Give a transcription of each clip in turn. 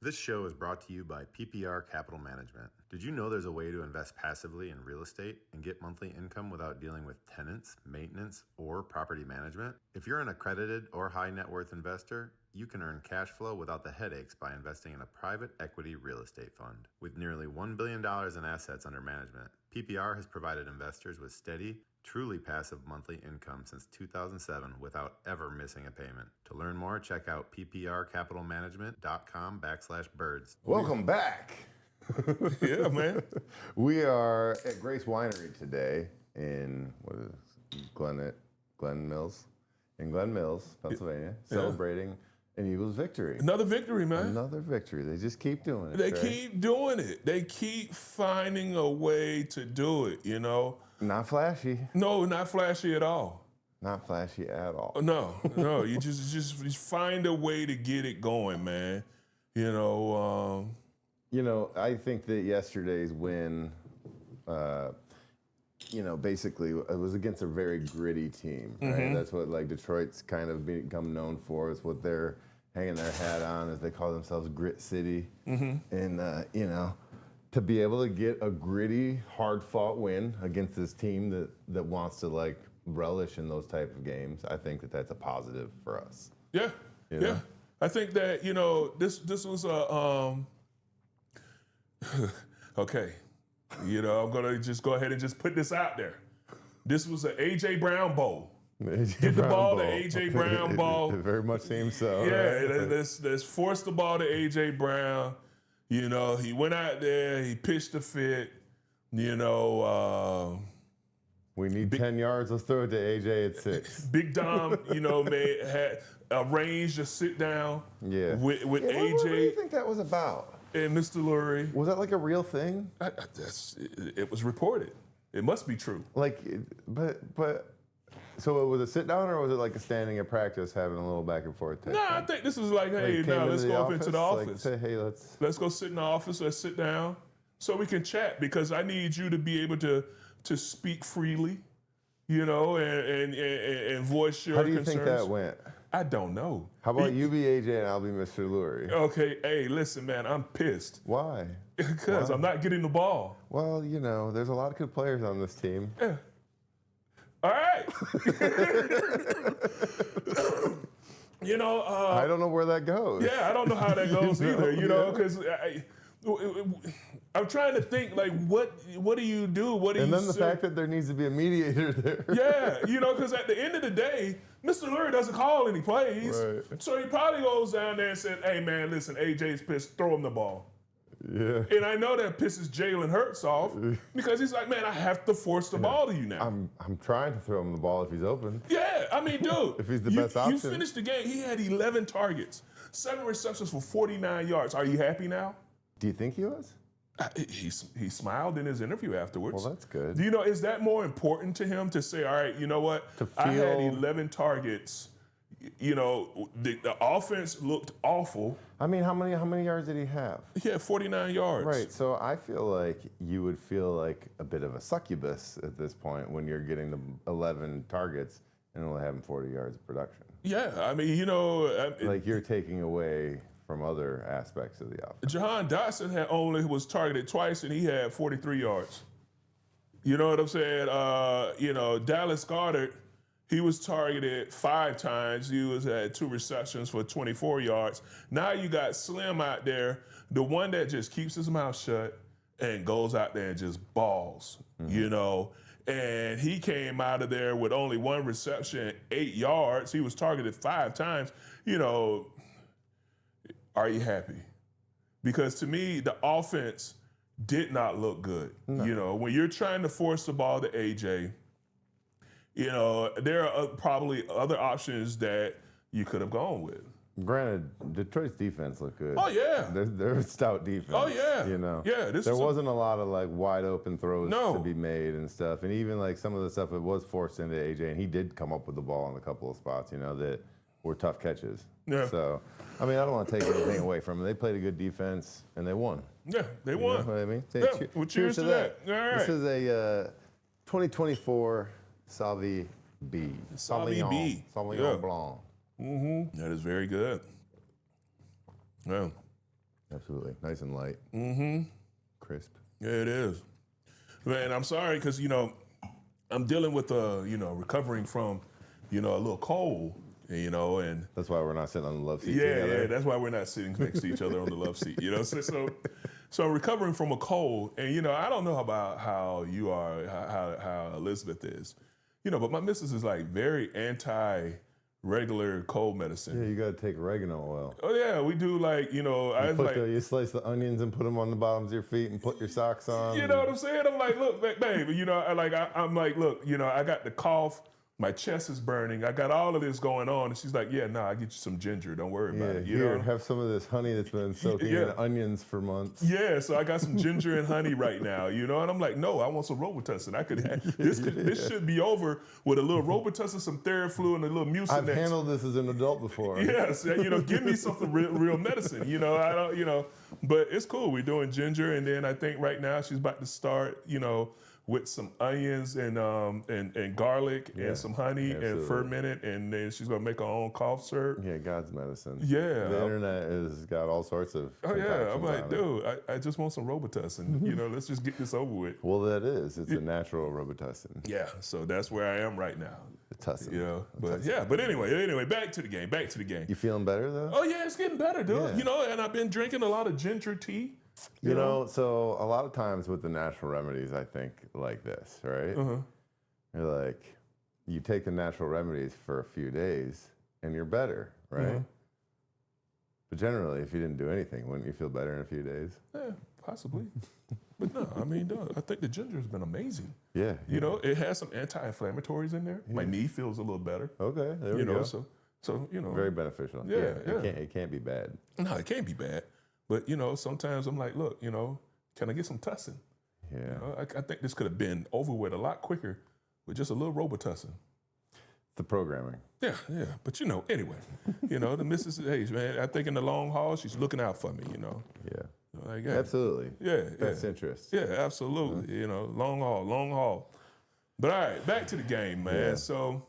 This show is brought to you by PPR Capital Management. Did you know there's a way to invest passively in real estate and get monthly income without dealing with tenants, maintenance, or property management? If you're an accredited or high net worth investor, you can earn cash flow without the headaches by investing in a private equity real estate fund. With nearly $1 billion in assets under management, PPR has provided investors with steady, truly passive monthly income since 2007 without ever missing a payment. To learn more, check out pprcapitalmanagement.com/birds. Welcome back. Yeah, man. We are at Grace Winery today in Glen Mills, Pennsylvania, celebrating an Eagles victory. Another victory, man. Another victory. They just keep doing it. They keep doing it. They keep finding a way to do it, you know. Not flashy. No, not flashy at all. Not flashy at all. No. You just find a way to get it going, man. You know. I think that yesterday's win, basically it was against a very gritty team, right? Mm-hmm. That's what Detroit's kind of become known for. It's what they're hanging their hat on, as they call themselves, Grit City. Mm-hmm. And to be able to get a gritty, hard-fought win against this team that wants to relish in those type of games, I think that's a positive for us. Yeah, yeah. I think that this was a okay. I'm gonna just go ahead and just put this out there. This was an AJ Brown bowl. Get the ball to AJ Brown ball. It very much seems so. Yeah, right? let's force the ball to AJ Brown. He went out there, he pitched a fit, we need 10 yards, let's throw it to AJ at 6. Big Dom, had arranged a sit down with AJ. What do you think that was about? And Mr. Lurie. Was that a real thing? It was reported. It must be true. So it was a sit down, or was it a standing at practice having a little back and forth? I think this is hey, now let's go up into the office. Say, hey, let's go sit in the office. Let's sit down so we can chat, because I need you to be able to speak freely, and voice your concerns. How do you think that went? I don't know. How about you be AJ and I'll be Mr. Lurie? Okay, hey, listen, man, I'm pissed. Why? Because I'm not getting the ball. Well, there's a lot of good players on this team. Yeah. All right. I don't know where that goes. Yeah, I don't know how that goes either, because I'm trying to think, what do you do? And then the fact that there needs to be a mediator there. Yeah, because at the end of the day, Mr. Lurie doesn't call any plays. Right. So he probably goes down there and said, hey, man, listen, AJ's pissed, throw him the ball. Yeah. And I know that pisses Jalen Hurts off, because he's like, man, I have to force the ball to you now. I'm trying to throw him the ball if he's open. Yeah, I mean, dude. If he's the best option. You finished the game. He had 11 targets, 7 receptions for 49 yards. Are you happy now? Do you think he was? He smiled in his interview afterwards. Well, that's good. Is that more important to him to say, all right, you know what? I had 11 targets. The offense looked awful. I mean, how many yards did he have? He had 49 yards. Right, so I feel like you would feel like a bit of a succubus at this point when you're getting the 11 targets and only having 40 yards of production. Yeah, I mean, you're taking away from other aspects of the offense. Jahan Dotson was targeted twice and he had 43 yards. You know what I'm saying? Dallas Goedert, he was targeted 5 times. He had 2 receptions for 24 yards. Now you got Slim out there, the one that just keeps his mouth shut and goes out there and just balls, And he came out of there with only 1 reception, 8 yards. He was targeted 5 times. Are you happy? Because to me, the offense did not look good. No. When you're trying to force the ball to AJ, there are probably other options that you could have gone with. Granted, Detroit's defense looked good. Oh, yeah. They're a stout defense. Oh, yeah. Yeah. There wasn't a lot of wide open throws to be made and stuff. And even some of the stuff that was forced into AJ, and he did come up with the ball in a couple of spots, that were tough catches. Yeah. So, I mean, I don't want to take anything away from them. They played a good defense, and they won. Yeah, they won. You know what I mean? Cheers to that. All right. This is a 2024 Sauvignon Blanc. Mm-hmm. That is very good. Well, Absolutely. Nice and light. Crisp. Yeah, it is. Man, I'm sorry because, I'm dealing with, recovering from, a little cold, and That's why we're not sitting on the love seat yeah, together. that's why we're not sitting next to each other on the love seat, So I'm recovering from a cold, and, I don't know about how you are, how Elizabeth is, but my missus is like very anti-regular cold medicine. Yeah, you got to take oregano oil. Oh yeah, we do You slice the onions and put them on the bottoms of your feet and put your socks on. You know what I'm saying? I'm like, look, babe, I'm like, look, I got the cough, my chest is burning, I got all of this going on, and she's like, yeah, no, I get you some ginger, don't worry about it. Here, have some of this honey that's been soaking in onions for months. Yeah, so I got some ginger and honey right now, and I'm like, no, I want some Robitussin. This should be over with a little Robitussin, some Theraflu, and a little Mucinex. I've handled this as an adult before. Yes, give me something real medicine. I don't, but it's cool. We're doing ginger, and then I think right now she's about to start, with some onions and garlic and some honey and ferment, and then she's gonna make her own cough syrup. Yeah, God's medicine. Yeah, the internet has got all sorts of. Oh yeah, I'm like, dude, I just want some Robitussin. Let's just get this over with. Well, that is. It's a natural Robitussin. Yeah, so that's where I am right now. The tussin. But anyway, back to the game. You feeling better though? Oh yeah, it's getting better, dude. Yeah. And I've been drinking a lot of ginger tea. So a lot of times with the natural remedies, I think like this, right? You're like, you take the natural remedies for a few days and you're better, right? But generally, if you didn't do anything, wouldn't you feel better in a few days? Yeah, possibly. But no, I think the ginger has been amazing. Yeah. It has some anti-inflammatories in there. My knee feels a little better. Okay, there we go. So very beneficial. Yeah. It can't be bad. No, it can't be bad. But, sometimes I'm like, look, can I get some tussin? Yeah. I think this could have been over with a lot quicker with just a little Robitussin. The programming. Yeah. But, anyway, the missus, hey, man, I think in the long haul, she's looking out for me, Yeah. Like, yeah. Absolutely. Yeah. Best interest. Yeah, absolutely. Long haul. But all right, back to the game, man. Yeah. So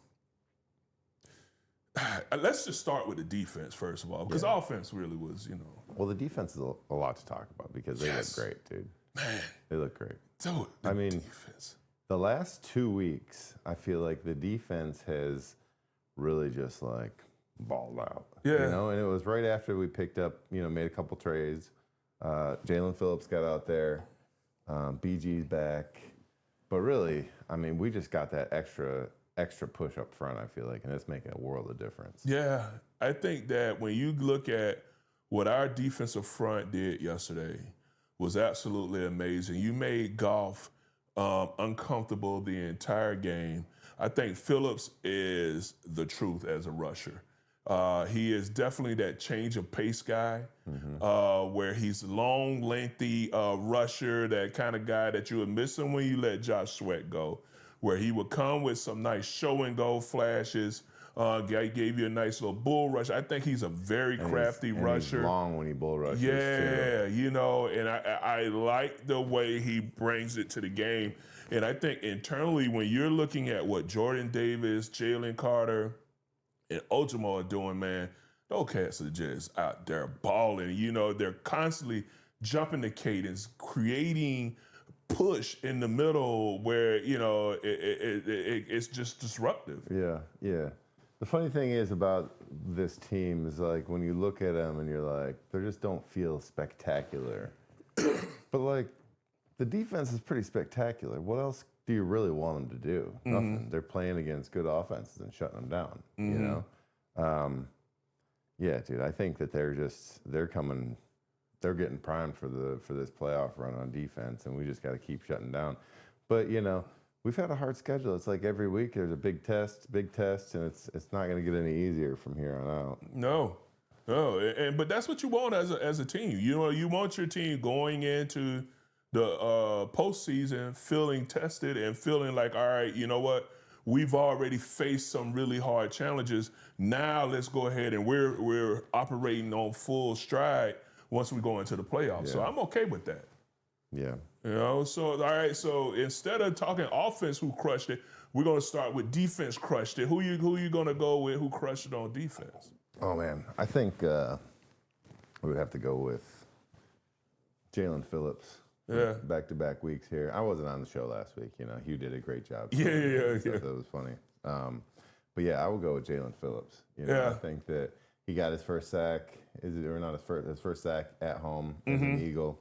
let's just start with the defense, first of all, because offense really was, Well, the defense is a lot to talk about because they look great, dude. Man. They look great. Dude, defense. The last 2 weeks, I feel like the defense has really just like balled out. Yeah. And it was right after we picked up, made a couple trades. Jalen Phillips got out there. BG's back. But really, we just got that extra push up front, I feel like, and it's making a world of difference. Yeah, I think that when you look at what our defensive front did yesterday was absolutely amazing. You made Goff uncomfortable the entire game. I think Phillips is the truth as a rusher. He is definitely that change of pace guy, where he's long, lengthy rusher, that kind of guy that you were missing when you let Josh Sweat go, where he would come with some nice show and go flashes, gave you a nice little bull rush. I think he's a very crafty rusher. He's long when he bull rushes, yeah, too. And I like the way he brings it to the game. And I think internally, when you're looking at what Jordan Davis, Jalen Carter, and Ojimo are doing, man, those cats are just out there balling. They're constantly jumping the cadence, creating push in the middle where, it's just disruptive. Yeah. The funny thing is about this team is like when you look at them and you're like, they just don't feel spectacular. But like the defense is pretty spectacular. What else do you really want them to do? Nothing. They're playing against good offenses and shutting them down. Yeah, dude. I think that they're getting primed for this playoff run on defense, and we just got to keep shutting down. But we've had a hard schedule. It's like every week there's a big test, and it's not going to get any easier from here on out. No, but that's what you want as a team. You want your team going into the postseason feeling tested and feeling like, all right, you know what? We've already faced some really hard challenges. Now let's go ahead and we're operating on full stride once we go into the playoffs. Yeah. So I'm okay with that. Yeah. So all right. So instead of talking offense, who crushed it, we're gonna start with defense crushed it. Who you gonna go with? Who crushed it on defense? Oh man, I think we would have to go with Jalen Phillips. Yeah. Back-to-back weeks here. I wasn't on the show last week. You know, Hugh did a great job. Yeah. That was funny. But yeah, I would go with Jalen Phillips. You know, I think that he got his first sack. His first sack at home as an Eagle.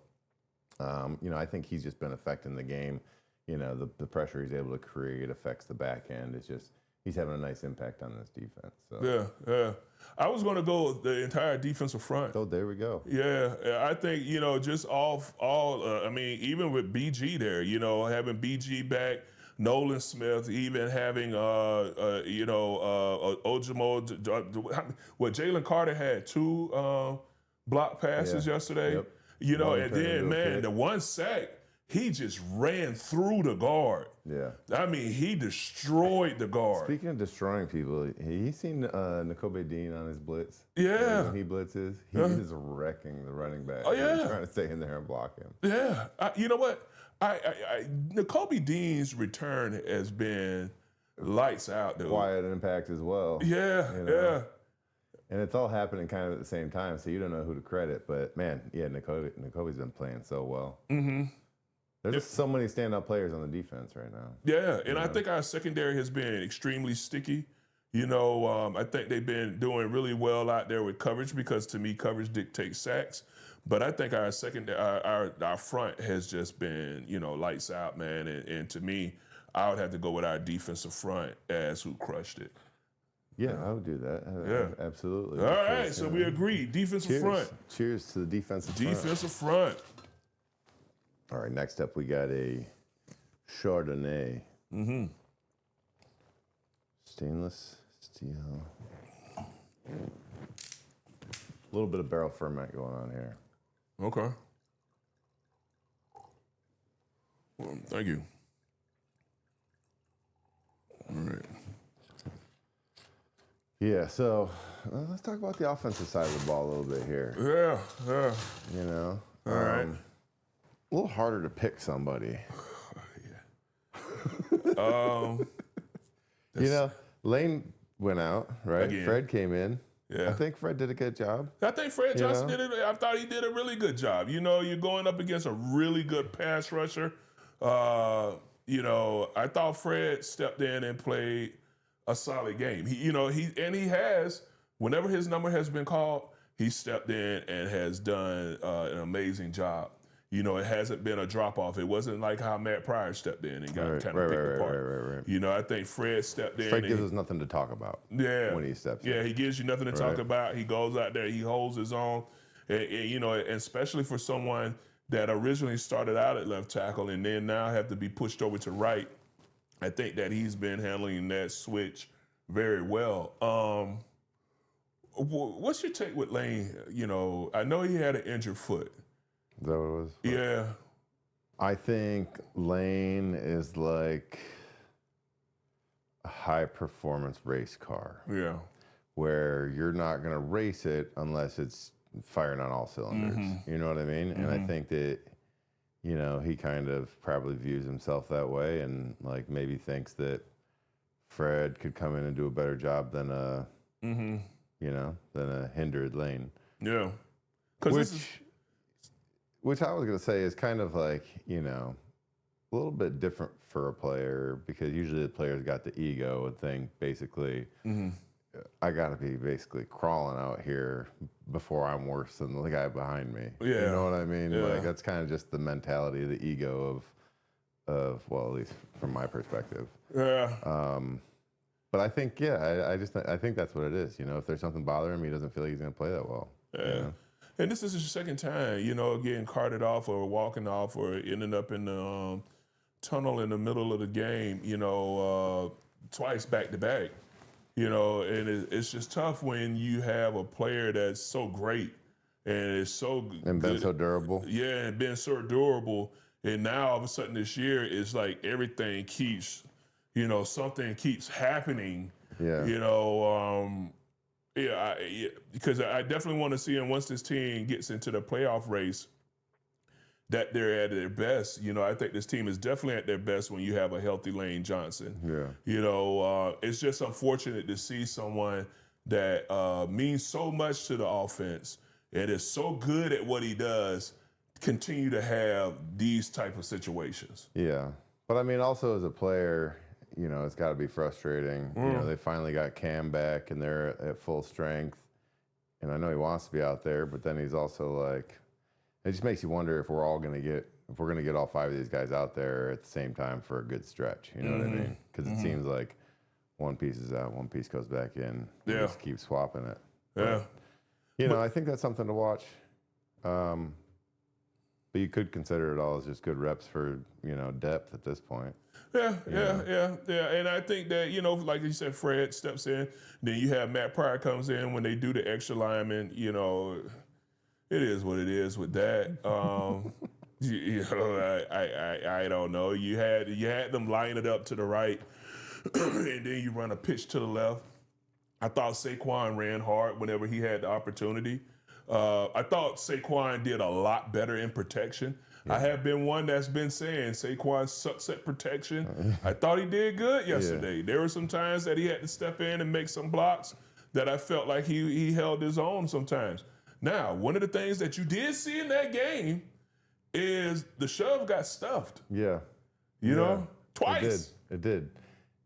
You know, I think he's just been affecting the game. You know, the pressure he's able to create affects the back end. It's just he's having a nice impact on this defense. So. Yeah. I was going to go with the entire defensive front. Oh, there we go. Yeah, I think, you know, just all I mean, even with BG there, you know, having BG back, Nolan Smith, even having, you know, Ojimo, what Jalen Carter had 2 block passes yesterday, Yep. you know, Long and turn then, into a man, kick. the one sack, he just ran through the guard. Yeah. I mean, he destroyed the guard. Speaking of destroying people, he seen Nakobe Dean on his blitz. Yeah. When he blitzes, he is wrecking the running back. Oh, yeah. He's trying to stay in there and block him. Yeah. You know what? Nakobe Dean's return has been lights out, dude. Quiet impact as well. Yeah, You know? And it's all happening kind of at the same time, so you don't know who to credit. But man, yeah, Nakobe's been playing so well. Mm-hmm. There's just so many standout players on the defense right now. Yeah, and I think our secondary has been extremely sticky. You know, I think they've been doing really well out there with coverage because to me, coverage dictates sacks. But I think our our front has just been, you know, lights out, man. And to me, I would have to go with our defensive front as who crushed it. Yeah, I would do that. Yeah. Absolutely. All right, so we agree. Defensive front. Cheers to the defensive front. Defensive front. All right, next up we got a Chardonnay. Mm-hmm. Stainless steel. A little bit of barrel ferment going on here. Okay. Well, thank you. All right. Yeah, so let's talk about the offensive side of the ball a little bit here. Yeah. You know? All right. A little harder to pick somebody. You know, Lane went out, right? Again. Fred came in. Yeah. I think Fred did a good job. I think Fred Johnson did it. I thought he did a really good job. You know, you're going up against a really good pass rusher. You know, I thought Fred stepped in and played a solid game. He has, whenever his number has been called, he stepped in and has done an amazing job. You know, it hasn't been a drop-off. It wasn't like how Matt Pryor stepped in and got kind of picked apart. Right. You know, I think Fred stepped in. Fred gives us nothing to talk about when he steps in. Yeah, he gives you nothing to talk about. He goes out there, he holds his own. And, you know, and especially for someone that originally started out at left tackle and then now have to be pushed over to right, I think that he's been handling that switch very well. What's your take with Lane? You know, I know he had an injured foot. Is that what it was? Yeah. I think Lane is like a high-performance race car. Yeah. Where you're not going to race it unless it's firing on all cylinders. Mm-hmm. You know what I mean? And I think that, you know, he kind of probably views himself that way and like maybe thinks that Fred could come in and do a better job than a, you know, than a hindered Lane. Yeah. Which I was going to say is kind of like, you know, a little bit different for a player because usually the player's got the ego and think basically, I got to be basically crawling out here before I'm worse than the guy behind me. Yeah. You know what I mean? Yeah. Like that's kind of just the mentality, the ego of well, at least from my perspective. Yeah. But I think, yeah, I think that's what it is. You know, if there's something bothering him, he doesn't feel like he's going to play that well. Yeah. You know? And this is his second time, you know, getting carted off or walking off or ending up in the tunnel in the middle of the game, you know, twice back to back. You know, and it's just tough when you have a player that's so great and is so good. And been so durable. Yeah, and been so durable. And now all of a sudden this year, it's like everything keeps, you know, something keeps happening. Yeah. You know, because I definitely want to see him once this team gets into the playoff race that they're at their best. You know, I think this team is definitely at their best when you have a healthy Lane Johnson. Yeah. You know, it's just unfortunate to see someone that means so much to the offense and is so good at what he does continue to have these type of situations. Yeah. But I mean, also as a player, you know, it's got to be frustrating. You know, they finally got Cam back and they're at full strength. And I know he wants to be out there, but then he's also like, it just makes you wonder if we're going to get all 5 of these guys out there at the same time for a good stretch. You know what I mean? Because it seems like one piece is out, one piece goes back in. We just keep swapping it. Yeah. But, you know, I think that's something to watch. But you could consider it all as just good reps for, you know, depth at this point. Yeah. And I think that, you know, like you said, Fred steps in. Then you have Matt Pryor comes in when they do the extra lineman. You know, it is what it is with that. You know, I don't know. You had them line it up to the right, and then you run a pitch to the left. I thought Saquon ran hard whenever he had the opportunity. I thought Saquon did a lot better in protection. Yeah. I have been one that's been saying Saquon sucks at protection. I thought he did good yesterday. Yeah. There were some times that he had to step in and make some blocks that I felt like he held his own sometimes. Now, one of the things that you did see in that game is the shove got stuffed. Yeah. You know? Twice. It did.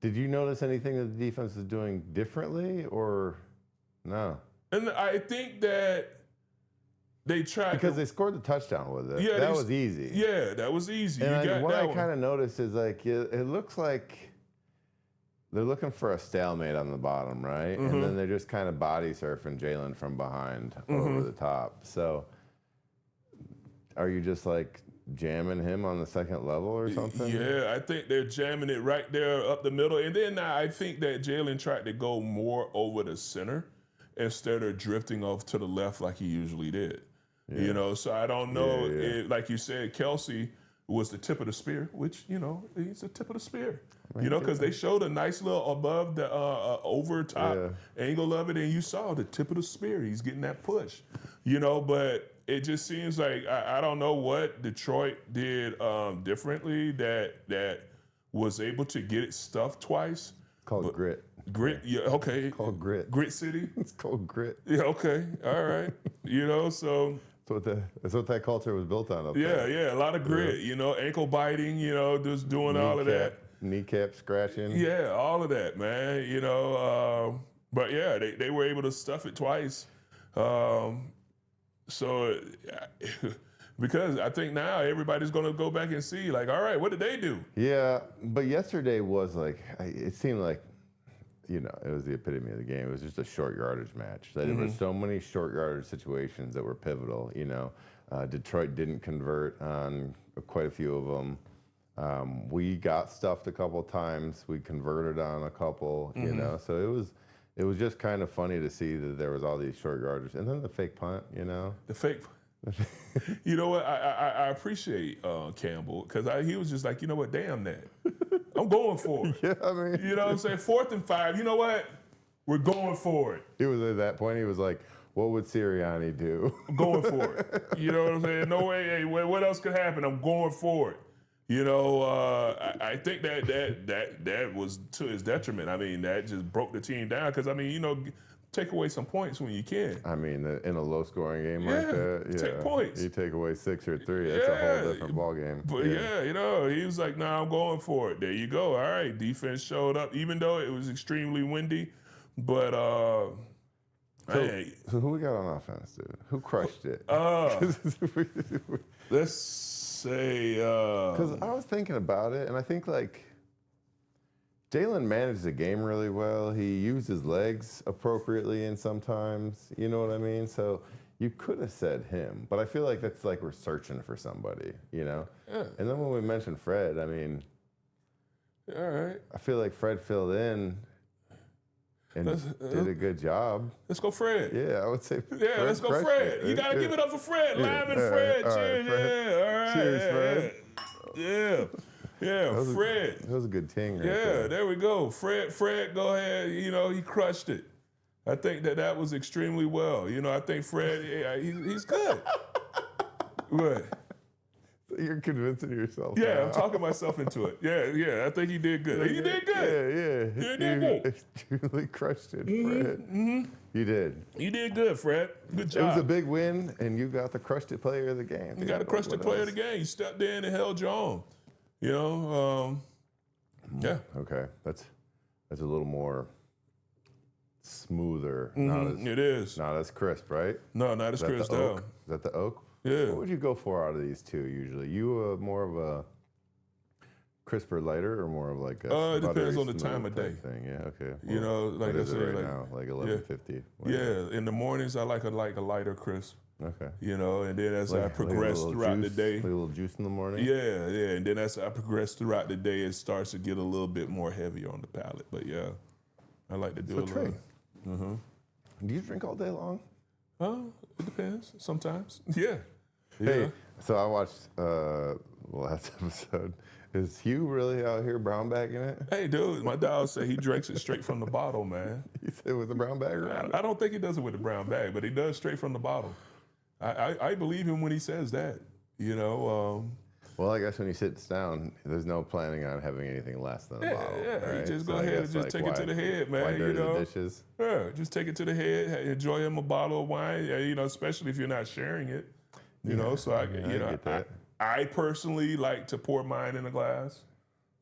Did you notice anything that the defense is doing differently or no? And I think that they tried because they scored the touchdown with it. Yeah, that was easy. Yeah, that was easy. And what I kind of noticed is like it looks like they're looking for a stalemate on the bottom, right? And then they're just kind of body surfing Jalen from behind over the top. So are you just like jamming him on the second level or something? Yeah, I think they're jamming it right there up the middle. And then I think that Jalen tried to go more over the center instead of drifting off to the left like he usually did. Yeah. You know, so I don't know. If, like you said, Kelsey was the tip of the spear, which, you know, he's the tip of the spear. You know, because they showed a nice little above the over top angle of it, and you saw the tip of the spear. He's getting that push, you know, but it just seems like I don't know what Detroit did differently that was able to get it stuffed twice. It's called grit. Grit, yeah, okay. It's called grit. Grit City? It's called grit. Yeah, okay, all right. You know, so... That's what that culture was built on up there. Yeah, a lot of grit, you know, ankle biting, you know, just doing all of that. Kneecap scratching. Yeah, all of that, man, you know. But yeah, they were able to stuff it twice. So, because I think now everybody's going to go back and see, like, all right, what did they do? Yeah, but yesterday was like, it seemed like, you know, it was the epitome of the game. It was just a short yardage match. There were so many short yardage situations that were pivotal, you know. Detroit didn't convert on quite a few of them. We got stuffed a couple times. We converted on a couple, you know. So it was just kind of funny to see that there was all these short yardage. And then the fake punt, you know. The fake You know what? I appreciate Campbell because he was just like, you know what? Damn that. I'm going for it. Yeah, I mean. You know what I'm saying? 4th and 5. You know what? We're going for it. He was at that point. He was like, what would Sirianni do? I'm going for it. You know what I'm saying? No way. Hey, what else could happen? I'm going for it. You know, I think that was to his detriment. I mean, that just broke the team down because, I mean, you know, take away some points when you can. I mean, in a low-scoring game like that, take points. You take away 6 or 3, that's a whole different ball game. But you know, he was like, "Nah, I'm going for it." There you go. All right, defense showed up, even though it was extremely windy. But so who we got on offense, dude? Who crushed it? Let's say because I was thinking about it, and I think like. Jalen managed the game really well. He used his legs appropriately and sometimes, you know what I mean? So you could have said him, but I feel like that's like we're searching for somebody, you know? Yeah. And then when we mentioned Fred, I mean, all right. I feel like Fred filled in and did a good job. Let's go Fred. Yeah, I would say Fred. Let's go Fred. You got to give it up for Fred. Lyman Fred. Cheers. All right. Cheers, Fred. Yeah. Yeah, Fred. That was a good ting right there we go. Fred, go ahead. You know, he crushed it. I think that was extremely well. You know, I think Fred, he's good. What? You're convincing yourself. Yeah, now. I'm talking myself into it. Yeah. I think he did good. He did good. Yeah. You did good. You really crushed it, Fred. You did. You did good, Fred. Good job. It was a big win, and you got the crushed it player of the game. You got to crush the player of the game. You stepped in and held your own. You know, yeah. Okay, that's a little more smoother. It is. Not as crisp, right? No, not as crisp. Is that the oak? Yeah. What would you go for out of these two usually? You more of a crisper, lighter, or more of like a It depends buttery, on the time smooth of day. type thing? Yeah, okay. You know, like what I is it said, right like now? Like 11:50. yeah. In the mornings, I like a lighter crisp. Okay. You know, and then as I progress throughout the day, like a little juice in the morning. yeah, and then as I progress throughout the day, it starts to get a little bit more heavy on the palate. But yeah, I like to do a little. Do you drink all day long? It depends. Sometimes, yeah. Hey, so I watched last episode. Is Hugh really out here brown bagging it? Hey, dude, my dog said he drinks it straight from the bottle, man. He said with the brown bag around it? I don't think he does it with the brown bag, but he does straight from the bottle. I believe him when he says that. You know. Well, I guess when he sits down, there's no planning on having anything less than a bottle. Yeah, right? you just So go I ahead and guess, just like, take it to the head, man. Why You dirty know, the dishes? yeah, just take it to the head. Enjoy him a bottle of wine. You know, especially if you're not sharing it. You know, so I get that. I personally like to pour mine in a glass.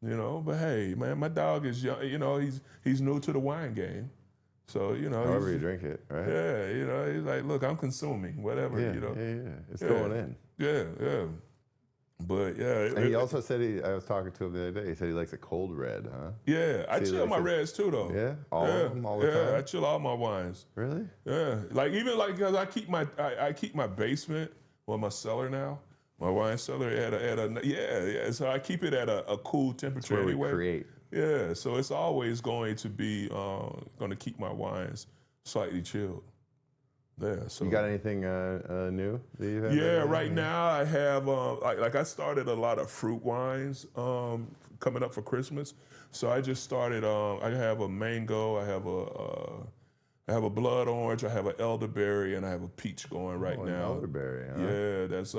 You know, but hey, man, my dog is young. You know, he's new to the wine game. So, you know. However you drink it, right? Yeah, you know, he's like, look, I'm consuming, whatever, Yeah, you know. yeah. It's going in. Yeah. But yeah. And he also said I was talking to him the other day, he said he likes a cold red, huh? Yeah, I chill my it. reds too, though. Yeah? All of them, all the time? Yeah, I chill all my wines. Really? Yeah, like even like because I keep my basement, well, my cellar now, my wine cellar at a so I keep it at a cool temperature Where anyway. we create. Yeah, so it's always going to be going to keep my wines slightly chilled. Yeah. So You got anything new that you have? yeah, right now I have like I started a lot of fruit wines coming up for Christmas. So I just started. I have a mango. I have a blood orange. I have an elderberry, and I have a peach going right now. Elderberry, huh? Yeah, that's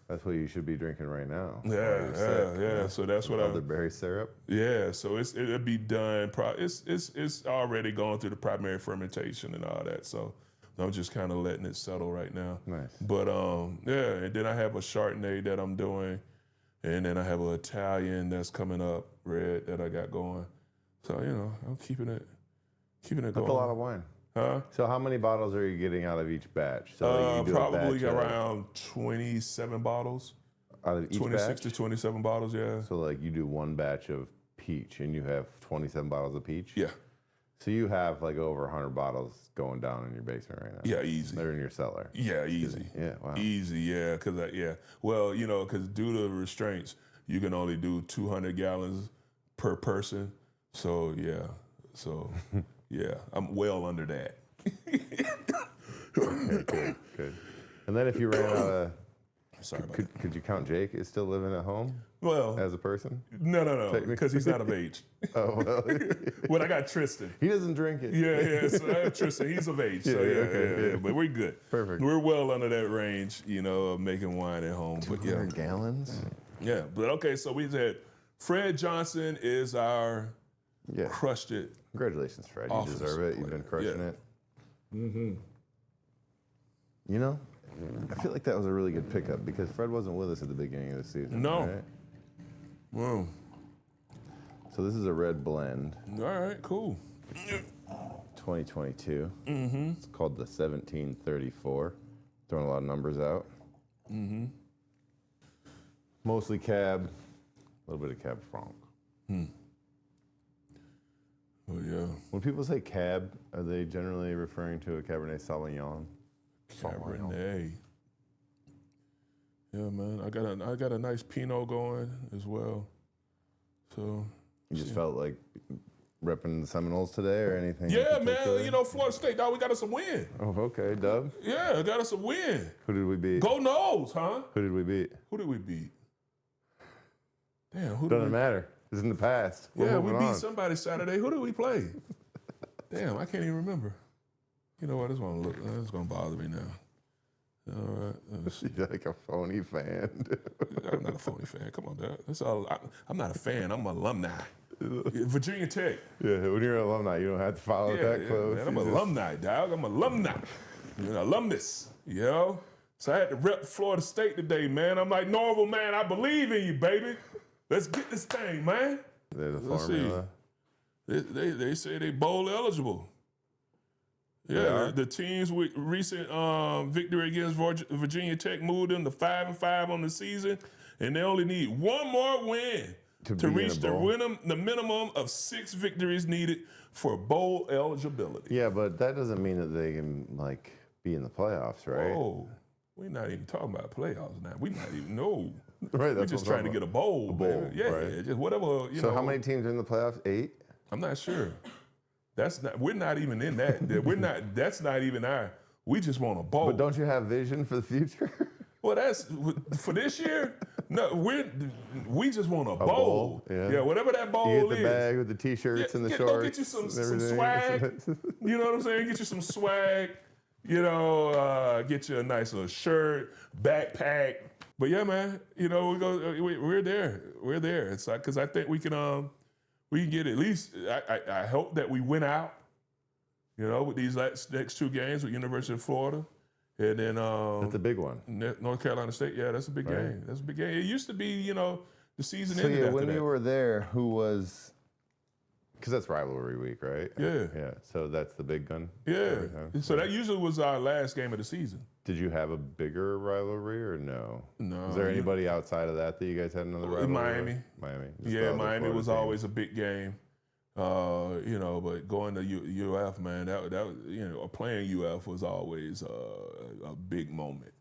That's what you should be drinking right now. Yeah. So that's what elderberry syrup. Yeah, so it'll be done. It's already going through the primary fermentation and all that. So I'm just kind of letting it settle right now. Nice. But yeah, and then I have a Chardonnay that I'm doing, and then I have an Italian that's coming up, red that I got going. So you know, I'm keeping it going. That's a lot of wine. Huh? So how many bottles are you getting out of each batch? So like you do Probably a batch around 27 bottles. out of each 26 batch? to 27 bottles, yeah. So like you do one batch of peach and you have 27 bottles of peach? Yeah. So you have like over 100 bottles going down in your basement right now? Yeah, easy. They're in your cellar? Yeah, easy. Yeah, wow. Easy, yeah, well, you know, because due to the restraints, you can only do 200 gallons per person. So, yeah, I'm well under that. Okay, good. And then if you ran out of... Sorry about that. Could you count Jake is still living at home Well, as a person? no, because he's not of age. Oh, well. Well, I got Tristan. He doesn't drink it. Yeah, so I have Tristan. He's of age. So yeah. But we're good. Perfect. We're well under that range, you know, of making wine at home. But yeah. 200 gallons? Yeah, but okay, so we said Fred Johnson is our crushed it. Congratulations, Fred. You Office deserve it. You've been crushing it. Mm-hmm. You know, I feel like that was a really good pickup because Fred wasn't with us at the beginning of the season. No. Right? Wow. So this is a red blend, All right, cool. 2022. Mm-hmm. It's called the 1734. Throwing a lot of numbers out. Mm-hmm. Mostly Cab, a little bit of Cab Franc. Oh yeah. When people say Cab, are they generally referring to a Cabernet Sauvignon? Cabernet. Yeah, man. I got a nice Pinot going as well. So You just felt like repping the Seminoles today or anything? yeah, in man. particular? You know, Florida State, dog, we got us a win. Oh, okay, Dub. Yeah, got us a win. Who did we beat? Go Noles, huh? Who did we beat? Who did we beat? Damn, who did Doesn't we matter. It's in the past. We're Yeah, we moving beat on. somebody Saturday. Who did we play? Damn, I can't even remember. You know what? It's gonna bother me now. All right. You're like a phony fan. I'm not a phony fan. Come on, dog. That's all. I'm not a fan. I'm an alumni. Virginia Tech. Yeah, when you're an alumni, you don't have to follow that close. Man, I'm You an just- alumni, dog. I'm an alumni. You're an alumnus, you know? So I had to rep Florida State today, man. I'm like, Norval, man, I believe in you, baby. Let's get this thing, man. There's a Let's see. formula. They say they bowl eligible. Yeah, the teams with recent victory against Virginia Tech moved them to 5-5 on the season, and they only need one more win to be in reach a the bowl. minimum of 6 victories needed for bowl eligibility. Yeah, but that doesn't mean that they can like be in the playoffs, right? Oh, we're not even talking about playoffs now. We not even know. Right, We're that's just what I'm trying to talking get a bowl. A bowl, man. Yeah, right. just whatever. You So know. how many teams are in the playoffs? 8? I'm not sure. We're not even in that. We're not. That's not even our. We just want a bowl. But don't you have vision for the future? Well, that's for this year. No, we just want a bowl. bowl, yeah. Whatever that bowl You get the is. bag with the t-shirts and the shorts. Go get you some and everything. swag. You know what I'm saying? Get you some swag. You know, get you a nice little shirt, backpack. But yeah, man. You know, we're there. We're there. It's like because I think we can get at least. I hope that we win out. You know, with these next 2 games with University of Florida. And then That's a big one. North Carolina State, yeah, that's a big Right. game. That's a big game. It used to be, you know, the season So ended yeah, after when that. you were there, who was? Because that's rivalry week, right? Yeah. Yeah. So that's the big gun. Yeah. every time. So that usually was our last game of the season. Did you have a bigger rivalry or no? No. Was there anybody outside of that you guys had another rivalry? Miami. Miami. Just the Yeah, other Miami Florida was teams. always a big game. You know, but going to UF, man, that you know, playing UF was always a big moment.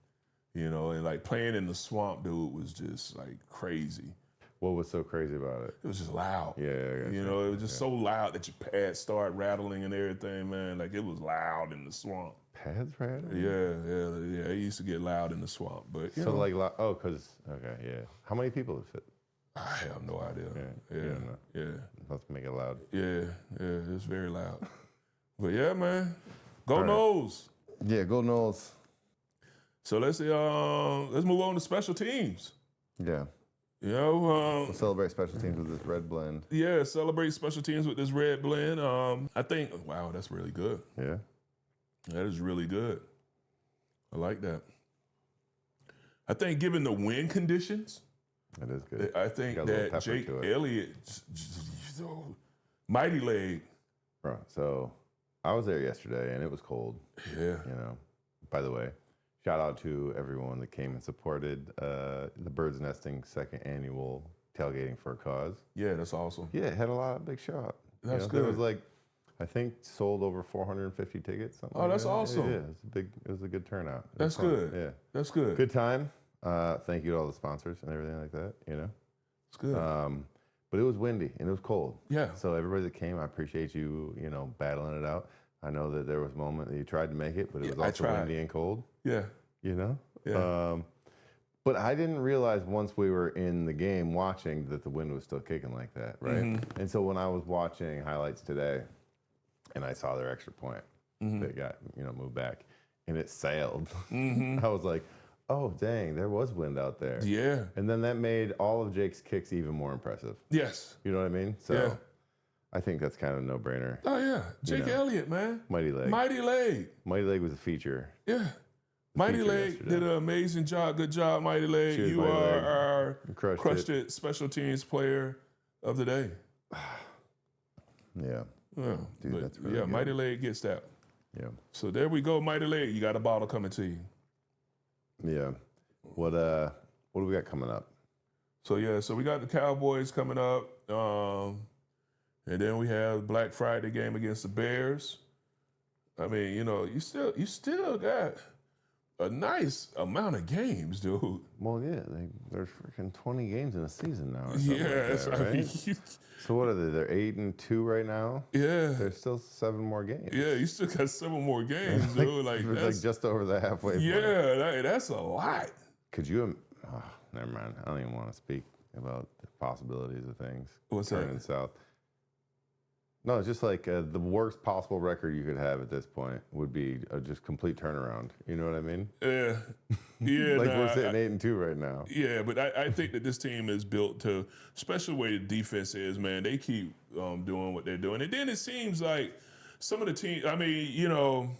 You know, and like playing in the swamp, dude, was just like crazy. What was so crazy about it? It was just loud. Yeah, I gotcha. You know, it was just so loud that your pads start rattling and everything, man. Like it was loud in the swamp. Pads rattling? Yeah. It used to get loud in the swamp, but you So know, like, okay, yeah. How many people did it fit? I have no idea. Yeah, you don't know. Yeah. Let's make it loud. Yeah. It's very loud. But yeah, man, go right. Noles. Yeah, go Knowles. So let's move on to special teams. Yeah. You know, We'll celebrate special teams with this red blend. yeah, celebrate special teams with this red blend. I think, wow, that's really good. Yeah. That is really good. I like that. I think given the wind conditions, That is good. I think Got a little that pepper Jake to it. Elliott, mighty leg. Bro, so I was there yesterday and it was cold. Yeah. You know, by the way, shout out to everyone that came and supported the Birds Nesting 2nd annual tailgating for a cause. Yeah, that's awesome. Yeah, it had a lot of big show up. That's There was good. like, I think sold over 450 tickets. Something Oh, like that's that. awesome. Yeah, it was a good turnout. It That's was fun. good. Yeah, That's good. good time. Thank you to all the sponsors and everything like that. You know, It's good. but it was windy and it was cold. Yeah. So everybody that came, I appreciate you. You know, battling it out. I know that there was a moment that you tried to make it, but it was I also tried. windy and cold. Yeah. You know. Yeah. But I didn't realize once we were in the game watching that the wind was still kicking like that, right? Mm-hmm. And so when I was watching highlights today, and I saw their extra point Mm-hmm. that got moved back, and it sailed. I was like, oh dang, there was wind out there. Yeah. And then that made all of Jake's kicks even more impressive. Yes. You know what I mean? So Yeah. I think that's kind of a no-brainer. Oh yeah. Jake know. Elliott, man. Mighty Leg. Mighty leg. Mighty Leg was a feature. Yeah. Mighty feature Leg yesterday. did an amazing job. Good job, Mighty Leg. Cheers, You Mighty are Leg. our You crushed crushed it. it special teams player of the day. Yeah. Yeah, Dude, but that's really yeah, good. Mighty Leg gets that. Yeah. So there we go, Mighty Leg. You got a bottle coming to you. Yeah. What do we got coming up? So yeah, so we got the Cowboys coming up, and then we have Black Friday game against the Bears. I mean, you still got a nice amount of games, dude. Well, yeah, there's freaking 20 games in a season now. Or something Yes, like that, I right? mean, So what are they? They're 8-2 right now. yeah, There's still 7 more games. yeah. You still got 7 more games, dude. Like It's that's like just over the halfway point. yeah, that's a lot. Could you? Never mind. I don't even want to speak about the possibilities of things What's turning that? south. No, it's just like the worst possible record you could have at this point would be a just complete turnaround. You know what I mean? Yeah, yeah. Like we're sitting 8-2 right now. Yeah, but I think that this team is built to, especially the way the defense is, man. They keep doing what they're doing, and then it seems like some of the teams. I mean,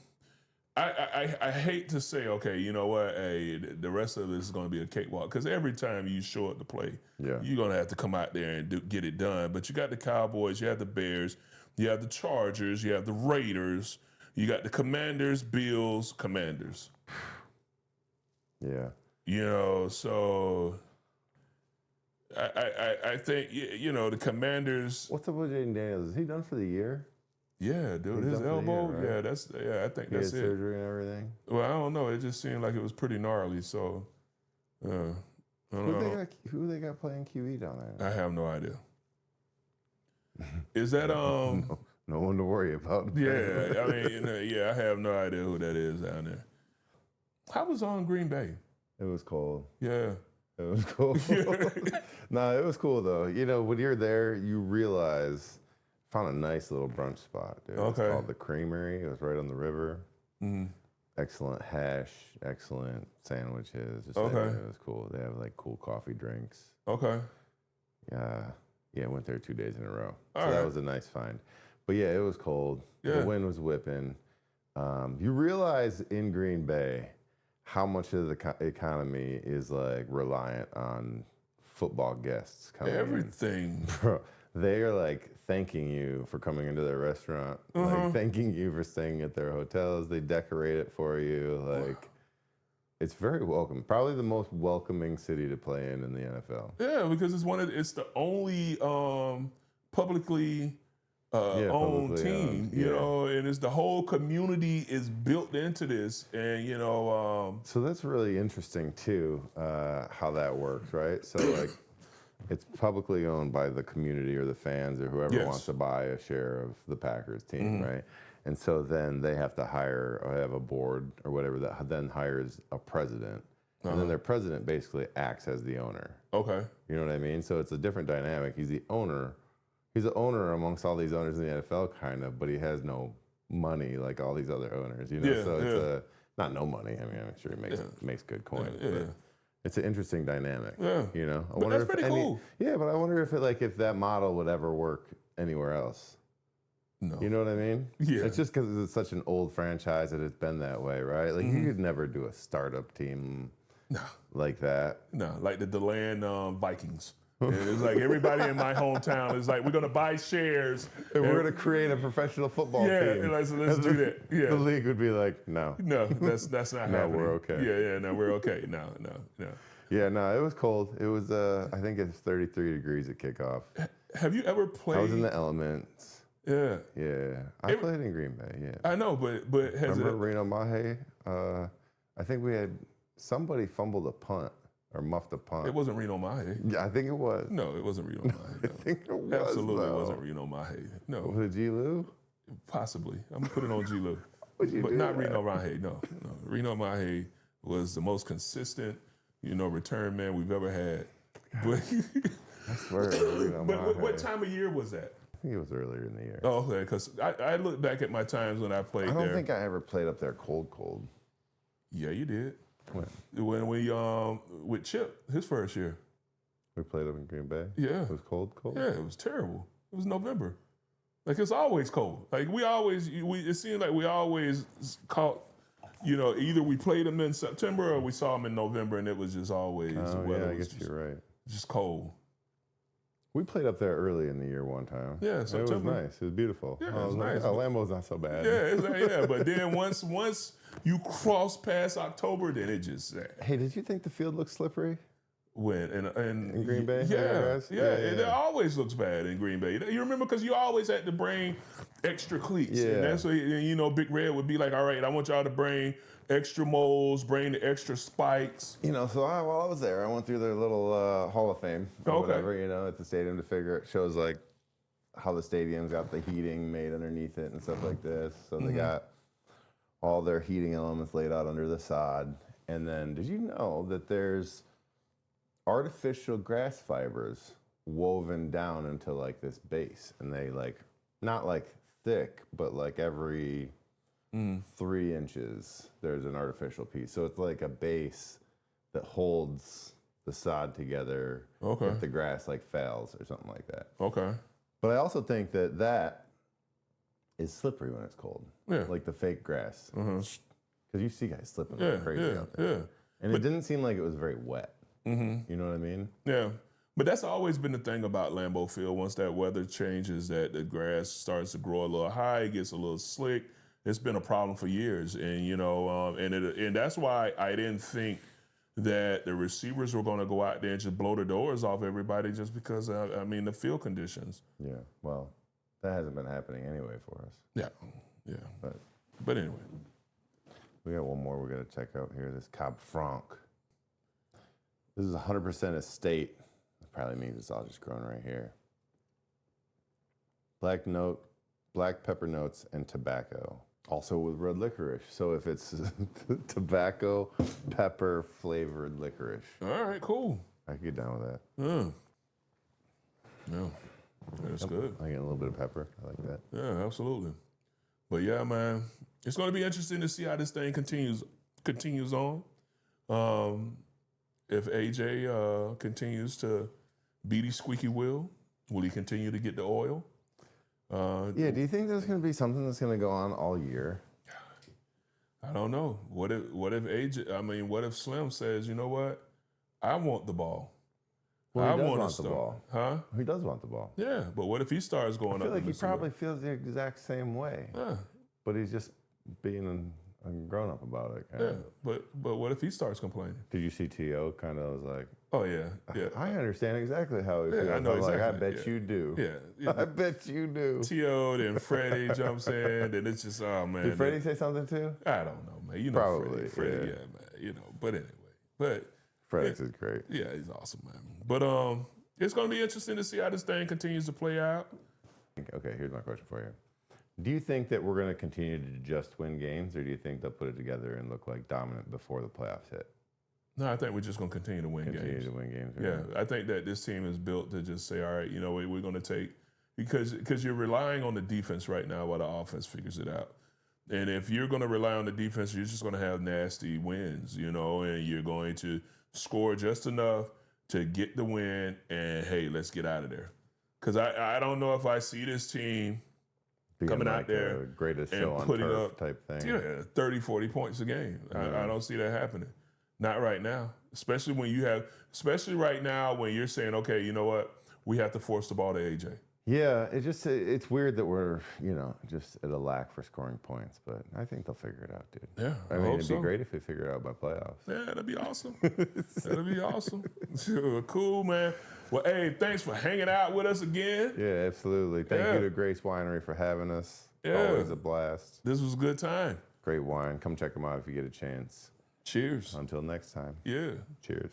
I hate to say, okay, you know what? Hey, the rest of this is going to be a cakewalk because every time you show up to play, you're going to have to come out there and get it done. But you got the Cowboys, you have the Bears, you have the Chargers, you have the Raiders, you got the Commanders, Bills, Commanders. Yeah. So I think the Commanders. What's up with Jaden Daniels? Is he done for the year? Yeah, dude, his elbow. Year, right? I think he that's had surgery and everything. Well, I don't know. It just seemed like it was pretty gnarly. So, who they got playing QE down there? I have no idea. Is that no one to worry about? Yeah, I mean, I have no idea who that is down there. How was on Green Bay? It was cold. Yeah. It was cool. No, it was cool though. When you're there, you realize. Found a nice little brunch spot, dude. Okay. It's called the Creamery. It was right on the river. Mm-hmm. Excellent hash, excellent sandwiches. It was cool. They have like cool coffee drinks. Okay. Yeah, I went there 2 days in a row. All so right. that was a nice find. But yeah, it was cold. Yeah. The wind was whipping. You realize in Green Bay how much of the economy is like reliant on football guests coming Everything. in. Bro, they are like thanking you for coming into their restaurant, like thanking you for staying at their hotels. They decorate it for you. Like, it's very welcome. Probably the most welcoming city to play in the NFL. Yeah, because it's the only publicly owned team, and it's the whole community is built into this, and So that's really interesting too, how that works, right? So like. It's publicly owned by the community or the fans or whoever wants to buy a share of the Packers team, right? And so then they have to hire or have a board or whatever that then hires a president. And then their president basically acts as the owner. Okay. You know what I mean? So it's a different dynamic. He's the owner. He's the owner amongst all these owners in the NFL, kind of, but he has no money like all these other owners, So it's not no money. I mean, I'm sure he makes good coin. Yeah. It's an interesting dynamic. Yeah. I But that's pretty cool. Yeah, but I wonder if that model would ever work anywhere else. No. You know what I mean? Yeah. It's just because it's such an old franchise that it's been that way, right? Like you could never do a startup team like that. No, like the DeLand Vikings. And it's like everybody in my hometown is like, we're going to buy shares. And we're going to create a professional football team. Yeah, so let's do that. Yeah. The league would be like, no. No, that's not happening. No, we're okay. No, we're okay. No. Yeah, no, it was cold. It was, I think it's 33 degrees at kickoff. Have you ever played? I was in the elements. Yeah. Yeah. I played in Green Bay, yeah. I know, but has Remember Reno Mahe? I think we had somebody fumbled a punt. Or muffed a punt. It wasn't Reno Mahe. Yeah, I think it was. No, it wasn't Reno Mahe. No. I think it was. Absolutely though. wasn't Reno Mahe. No. Was it G. Lou? Possibly. I'm going to put it on G. Lou. But not Reno Mahe. No. Reno Mahe was the most consistent, return man we've ever had. But I swear it was Reno Mahe. But what time of year was that? I think it was earlier in the year. Oh, okay. Because I look back at my times when I played there. I don't think I ever played up there cold. Yeah, you did. When we with Chip, his first year. we played up in Green Bay? Yeah. It was cold? Yeah, it was terrible. It was November. Like, it's always cold. Like, it seemed like we always caught, either we played them in September or we saw them in November, and it was just always, the weather I was guess you're right. just cold. We played up there early in the year one time. Yeah, It was September. nice. It was beautiful. Yeah, I it was like, nice. oh, Lambeau's not so bad. Yeah, but then once you cross past October, then it just Hey, did you think the field looked slippery? when in Green Bay? Yeah, Yeah. It always looks bad in Green Bay. You remember because you always had to bring extra cleats, and that's what Big Red would be like, all right, I want y'all to bring extra molds, bring the extra spikes. So while I was there, I went through their little Hall of Fame or Okay. whatever, at the stadium to figure it shows like how the stadium's got the heating made underneath it and stuff like this. So they got all their heating elements laid out under the sod. And then did you know that there's artificial grass fibers woven down into like this base, and they like not like thick, but like every 3 inches, there's an artificial piece. So it's like a base that holds the sod together Okay. if the grass like fails or something like that. Okay. But I also think that is slippery when it's cold. Yeah. Like the fake grass. Because you see guys slipping Yeah. like crazy Yeah. out there. Yeah. And it didn't seem like it was very wet. You know what I mean? Yeah. But that's always been the thing about Lambeau Field. Once that weather changes, that the grass starts to grow a little high, it gets a little slick. It's been a problem for years, and and that's why I didn't think that the receivers were going to go out there and just blow the doors off everybody just because the field conditions. Yeah. Well, that hasn't been happening anyway for us. Yeah. Yeah. But anyway, we got one more we got to check out here. This Cab Franc. This is 100% estate. Probably means it's all just grown right here. Black pepper notes, and tobacco. Also with red licorice. So if it's tobacco, pepper flavored licorice, all right, cool. I can get down with that. Yeah, that's good. I get a little bit of pepper. I like that. Yeah, absolutely. But yeah, man, it's going to be interesting to see how this thing continues on. If AJ continues to beat his squeaky wheel, will he continue to get the oil? Do you think there's going to be something that's going to go on all year? I don't know. What if AJ? What if Slim says, you know what? I want the ball. Well, I he does want want the ball. Huh? He does want the ball. Yeah, but what if he starts going I feel up? like he Missouri? probably feels the exact same way. Yeah. But he's just being a grown up about it. Yeah, but what if he starts complaining? Did you see T.O. kind of was like, Oh yeah. I understand exactly how he feels. I know I'm like, I exactly. bet you do. Yeah. I bet you do. T.O. then Freddie jumps in, and it's just, oh man. Did Freddie say something too? I don't know, man. You know Probably, Freddie, yeah. man. But anyway. Fredix is great. Yeah, he's awesome, man. But it's gonna be interesting to see how this thing continues to play out. Okay, here's my question for you. Do you think that we're going to continue to just win games, or do you think they'll put it together and look like dominant before the playoffs hit? No, I think we're just gonna continue to win games. Continue to win games. Yeah, I think that this team is built to just say, all right, we're going to take, because you're relying on the defense right now while the offense figures it out. And if you're going to rely on the defense, you're just going to have nasty wins, and you're going to score just enough to get the win, and hey, let's get out of there. Because I don't know if I see this team coming out there greatest and show on putting turf up type thing. 30, 40 points a game. I don't see that happening. Not right now. Especially right now when you're saying, okay, you know what? We have to force the ball to AJ. Yeah, it's weird that we're, just at a lack for scoring points, but I think they'll figure it out, dude. Yeah, I mean, it'd be great if they figure it out by playoffs. Yeah, that'd be awesome. That'd be awesome. Cool, man. Well, hey, thanks for hanging out with us again. Yeah, absolutely. Thank you to Grace Winery for having us. Yeah. Always a blast. This was a good time. Great wine. Come check them out if you get a chance. Cheers. Until next time. Yeah. Cheers.